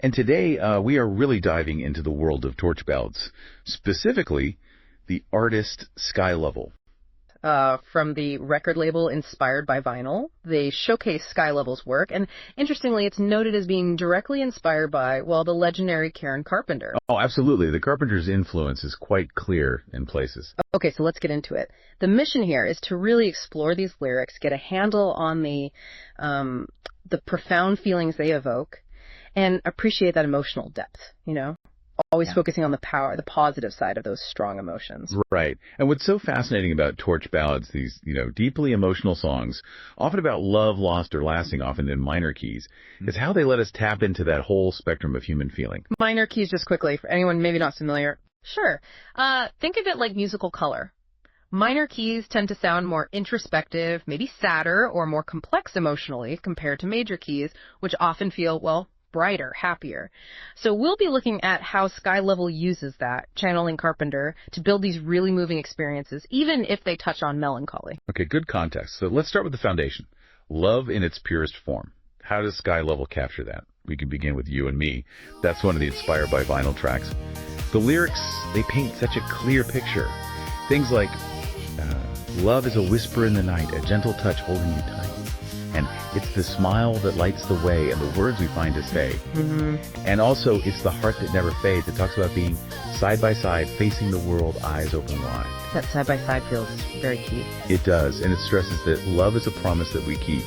And today we are really diving into the world of torch ballads, specifically the artist Sky Level. From the record label Inspired by Vinyl. They showcase Sky Level's work, and interestingly, it's noted as being directly inspired by, well, the legendary Karen Carpenter. Oh, absolutely. The Carpenter's influence is quite clear in places. Okay, so let's get into it. The mission here is to really explore these lyrics, get a handle on the profound feelings they evoke, and appreciate that emotional depth, Always focusing on the power, the positive side of those strong emotions. Right. And what's so fascinating about torch ballads, these, deeply emotional songs, often about love, lost, or lasting, often in minor keys, is how they let us tap into that whole spectrum of human feeling. Minor keys, just quickly, for anyone maybe not familiar. Sure. Think of it like musical color. Minor keys tend to sound more introspective, maybe sadder, or more complex emotionally compared to major keys, which often feel, brighter, happier. So we'll be looking at how Sky Level uses that, channeling Carpenter, to build these really moving experiences, even if they touch on melancholy. Okay, good context. So let's start with the foundation. Love in its purest form. How does Sky Level capture that? We can begin with You and Me. That's one of the Inspired by Vinyl tracks. The lyrics, they paint such a clear picture. Things like, love is a whisper in the night, a gentle touch holding you tight. And it's the smile that lights the way and the words we find to say. Mm-hmm. And also, it's the heart that never fades. It talks about being side by side, facing the world, eyes open wide. That side by side feels very key. It does. And it stresses that love is a promise that we keep.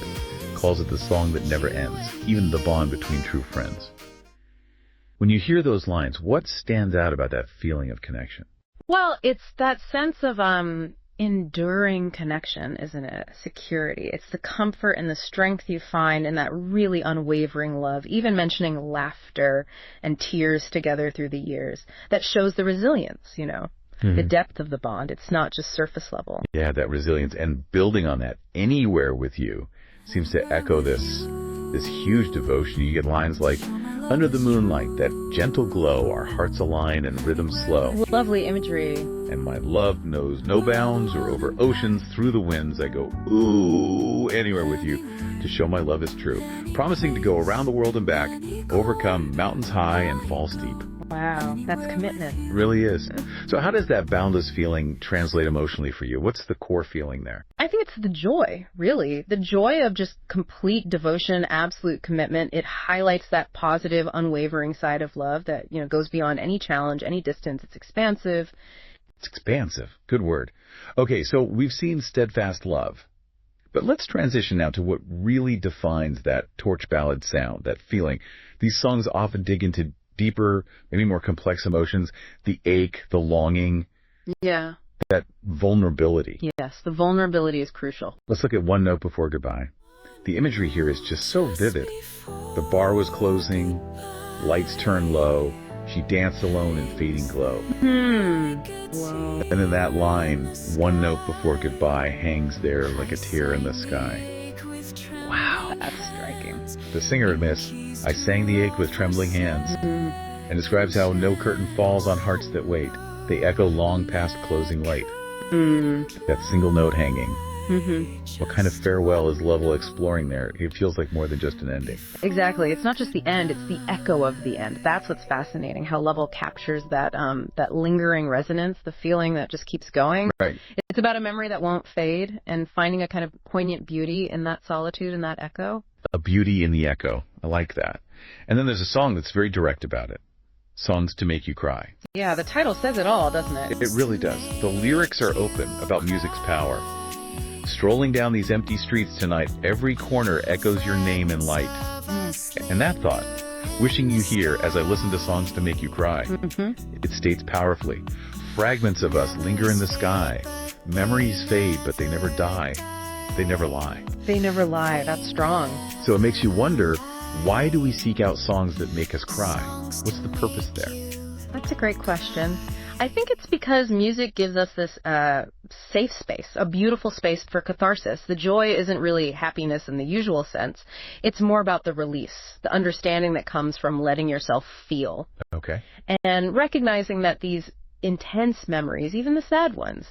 Calls it the song that never ends, even the bond between true friends. When you hear those lines, what stands out about that feeling of connection? Well, it's that sense of enduring connection, isn't it? Security. It's the comfort and the strength you find in that really unwavering love, even mentioning laughter and tears together through the years. That shows the resilience, the depth of the bond. It's not just surface level. Yeah, that resilience. And building on that, Anywhere with You seems to echo this huge devotion. You get lines like, under the moonlight, that gentle glow, our hearts align and rhythm slow. Lovely imagery. And my love knows no bounds, or over oceans, through the winds, I go, ooh, anywhere with you, to show my love is true. Promising to go around the world and back, overcome mountains high and fall steep. Wow, that's commitment. It really is. So how does that boundless feeling translate emotionally for you? What's the core feeling there? I think it's the joy, really. The joy of just complete devotion, absolute commitment. It highlights that positive, unwavering side of love that, goes beyond any challenge, any distance. It's expansive. It's expansive. Good word. Okay, so we've seen steadfast love. But let's transition now to what really defines that torch ballad sound, that feeling. These songs often dig into deeper, maybe more complex emotions, the ache, the longing. Yeah. That vulnerability. Yes, the vulnerability is crucial. Let's look at One Note Before Goodbye. The imagery here is just so vivid. The bar was closing, lights turned low, she danced alone in fading glow. Wow. And then that line, one note before goodbye, hangs there like a tear in the sky. Wow, that's striking. The singer admits, I sang the ache with trembling hands, and describes how no curtain falls on hearts that wait. They echo long past closing light. That single note hanging. What kind of farewell is Level exploring there? It feels like more than just an ending. Exactly. It's not just the end, it's the echo of the end. That's what's fascinating, how Level captures that that lingering resonance, the feeling that just keeps going. Right. It's about a memory that won't fade and finding a kind of poignant beauty in that solitude and that echo. A beauty in the echo. I like that. And then there's a song that's very direct about it. Songs to Make You Cry. Yeah, the title says it all, doesn't it? It really does. The lyrics are open about music's power. Strolling down these empty streets tonight, every corner echoes your name in light. And that thought, wishing you here as I listen to songs to make you cry, it states powerfully, fragments of us linger in the sky. Memories fade, but they never die. They never lie. They never lie. That's strong. So it makes you wonder, why do we seek out songs that make us cry? What's the purpose there? That's a great question. I think it's because music gives us this safe space, a beautiful space for catharsis. The joy isn't really happiness in the usual sense. It's more about the release, the understanding that comes from letting yourself feel. Okay. And recognizing that these intense memories, even the sad ones,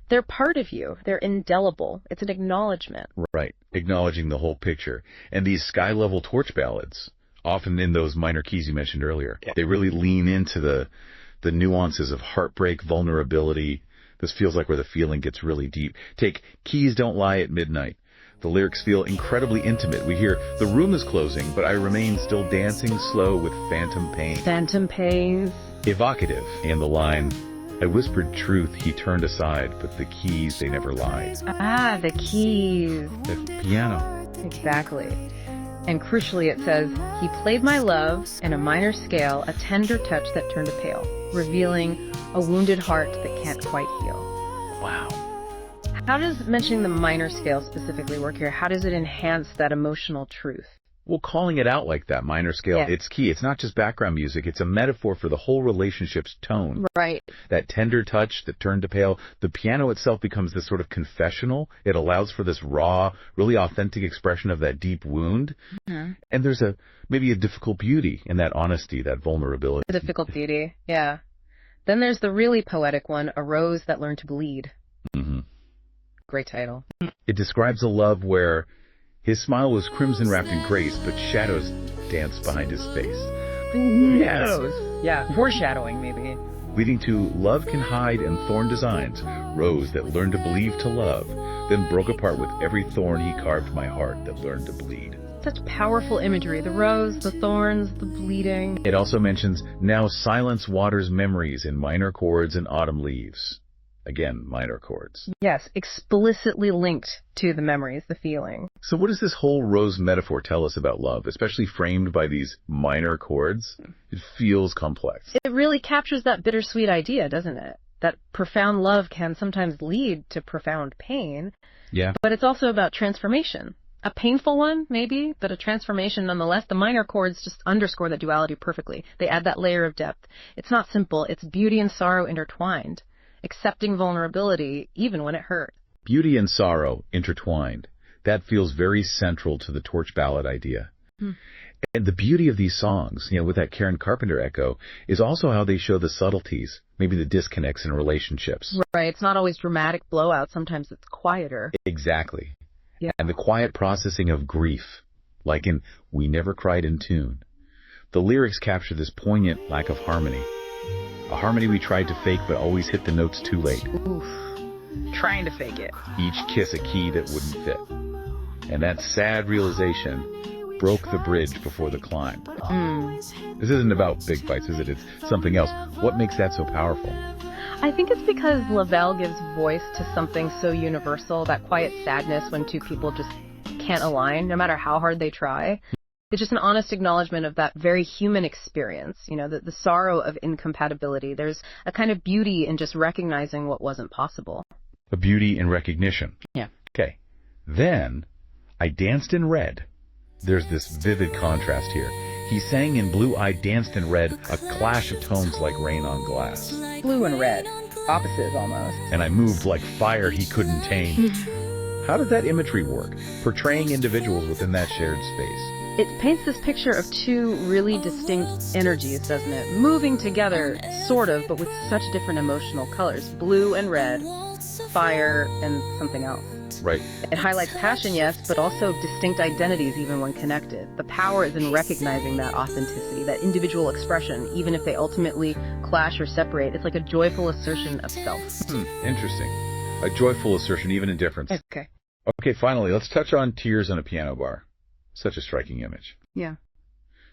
they're part of you. They're indelible. It's an acknowledgement. Right. Acknowledging the whole picture. And these sky-level torch ballads often in those minor keys you mentioned earlier. Yeah. They really lean into the nuances of heartbreak, vulnerability. This feels like where the feeling gets really deep. Take Keys Don't Lie at Midnight. The lyrics feel incredibly intimate. We hear, the room is closing, but I remain still dancing slow with phantom pain. Phantom pains. Evocative. And the line, I whispered truth, he turned aside, but the keys, they never lied. Ah, the keys. The piano. Exactly. And crucially, it says, he played my love in a minor scale, a tender touch that turned pale, revealing a wounded heart that can't quite heal. Wow. How does mentioning the minor scale specifically work here? How does it enhance that emotional truth? Well, calling it out like that, minor scale, Yeah. it's key. It's not just background music. It's a metaphor for the whole relationship's tone. Right. That tender touch that turned to pale. The piano itself becomes this sort of confessional. It allows for this raw, really authentic expression of that deep wound. Mm-hmm. And there's maybe a difficult beauty in that honesty, that vulnerability. The difficult beauty, yeah. Then there's the really poetic one, A Rose That Learned to Bleed. Mm-hmm. Great title. It describes a love where his smile was crimson wrapped in grace, but shadows danced behind his face. Yes. Yeah, foreshadowing maybe. Leading to love can hide in thorn designs, rose that learned to believe to love, then broke apart with every thorn he carved my heart that learned to bleed. Such powerful imagery. The rose, the thorns, the bleeding. It also mentions, now silence waters memories in minor chords and autumn leaves. Again, minor chords. Yes, explicitly linked to the memories, the feeling. So what does this whole rose metaphor tell us about love, especially framed by these minor chords? It feels complex. It really captures that bittersweet idea, doesn't it? That profound love can sometimes lead to profound pain. Yeah. But it's also about transformation. A painful one, maybe, but a transformation nonetheless. The minor chords just underscore that duality perfectly. They add that layer of depth. It's not simple. It's beauty and sorrow intertwined. Accepting vulnerability, even when it hurts. Beauty and sorrow intertwined. That feels very central to the torch ballad idea. And the beauty of these songs, with that Karen Carpenter echo, is also how they show the subtleties, maybe the disconnects in relationships. Right. It's not always dramatic blowout. Sometimes it's quieter. Exactly. Yeah. And the quiet processing of grief, like in We Never Cried in Tune. The lyrics capture this poignant lack of harmony. A harmony we tried to fake but always hit the notes too late. Oof. Trying to fake it. Each kiss a key that wouldn't fit. And that sad realization broke the bridge before the climb. This isn't about big fights, is it? It's something else. What makes that so powerful? I think it's because Lavelle gives voice to something so universal, that quiet sadness when two people just can't align, no matter how hard they try. It's just an honest acknowledgement of that very human experience, the sorrow of incompatibility. There's a kind of beauty in just recognizing what wasn't possible. A beauty in recognition. Yeah. Okay. Then, I danced in red. There's this vivid contrast here. He sang in blue, I danced in red, a clash of tones like rain on glass. Blue and red. Opposites almost. And I moved like fire he couldn't tame. How did that imagery work, portraying individuals within that shared space? It paints this picture of two really distinct energies, doesn't it? Moving together, sort of, but with such different emotional colors. Blue and red, fire and something else. Right. It highlights passion, yes, but also distinct identities even when connected. The power is in recognizing that authenticity, that individual expression, even if they ultimately clash or separate. It's like a joyful assertion of self. Interesting. A joyful assertion, even in difference. Okay. Okay, finally, let's touch on Tears on a Piano Bar. Such a striking image. Yeah.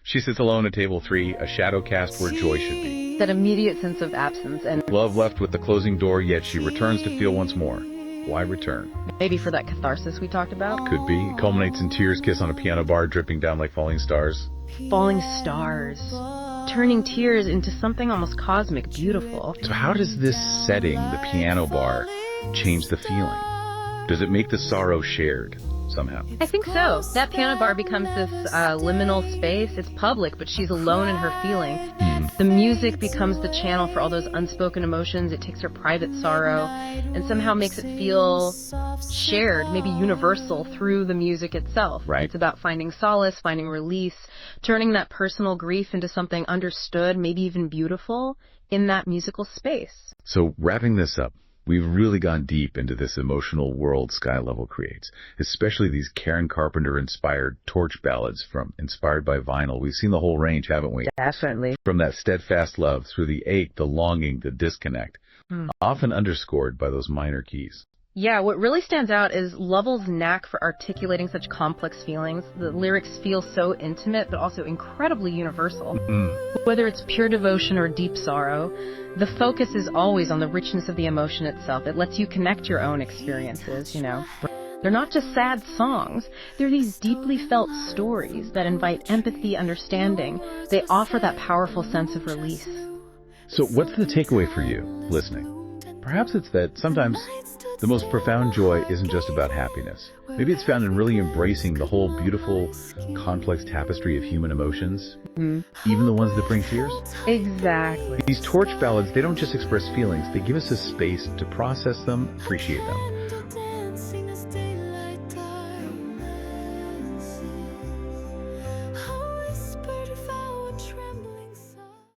She sits alone at table 3, a shadow cast where joy should be. That immediate sense of absence and Love left with the closing door, yet she returns to feel once more. Why return? maybe for that catharsis we talked about. Could be. It culminates in tears, kiss on a piano bar, dripping down like falling stars. Falling stars. Turning tears into something almost cosmic, beautiful. So how does this setting, the piano bar, change the feeling? Does it make the sorrow shared somehow? I think so. That piano bar becomes this liminal space. It's public, but she's alone in her feeling. The music becomes the channel for all those unspoken emotions. It takes her private sorrow and somehow makes it feel shared, maybe universal through the music itself. Right. It's about finding solace, finding release, turning that personal grief into something understood, maybe even beautiful in that musical space. So wrapping this up, We've really gone deep into this emotional world Sky Level creates, especially these Karen Carpenter-inspired torch ballads inspired by vinyl. We've seen the whole range, haven't we? Definitely. From that steadfast love through the ache, the longing, the disconnect, often underscored by those minor keys. Yeah, what really stands out is Lovell's knack for articulating such complex feelings. The lyrics feel so intimate, but also incredibly universal. Whether it's pure devotion or deep sorrow, the focus is always on the richness of the emotion itself. It lets you connect your own experiences, you know. They're not just sad songs. They're these deeply felt stories that invite empathy, understanding. They offer that powerful sense of release. So what's the takeaway for you listening? Perhaps it's that sometimes the most profound joy isn't just about happiness. Maybe it's found in really embracing the whole beautiful, complex tapestry of human emotions, even the ones that bring tears. Exactly. These torch ballads, they don't just express feelings, they give us a space to process them, appreciate them.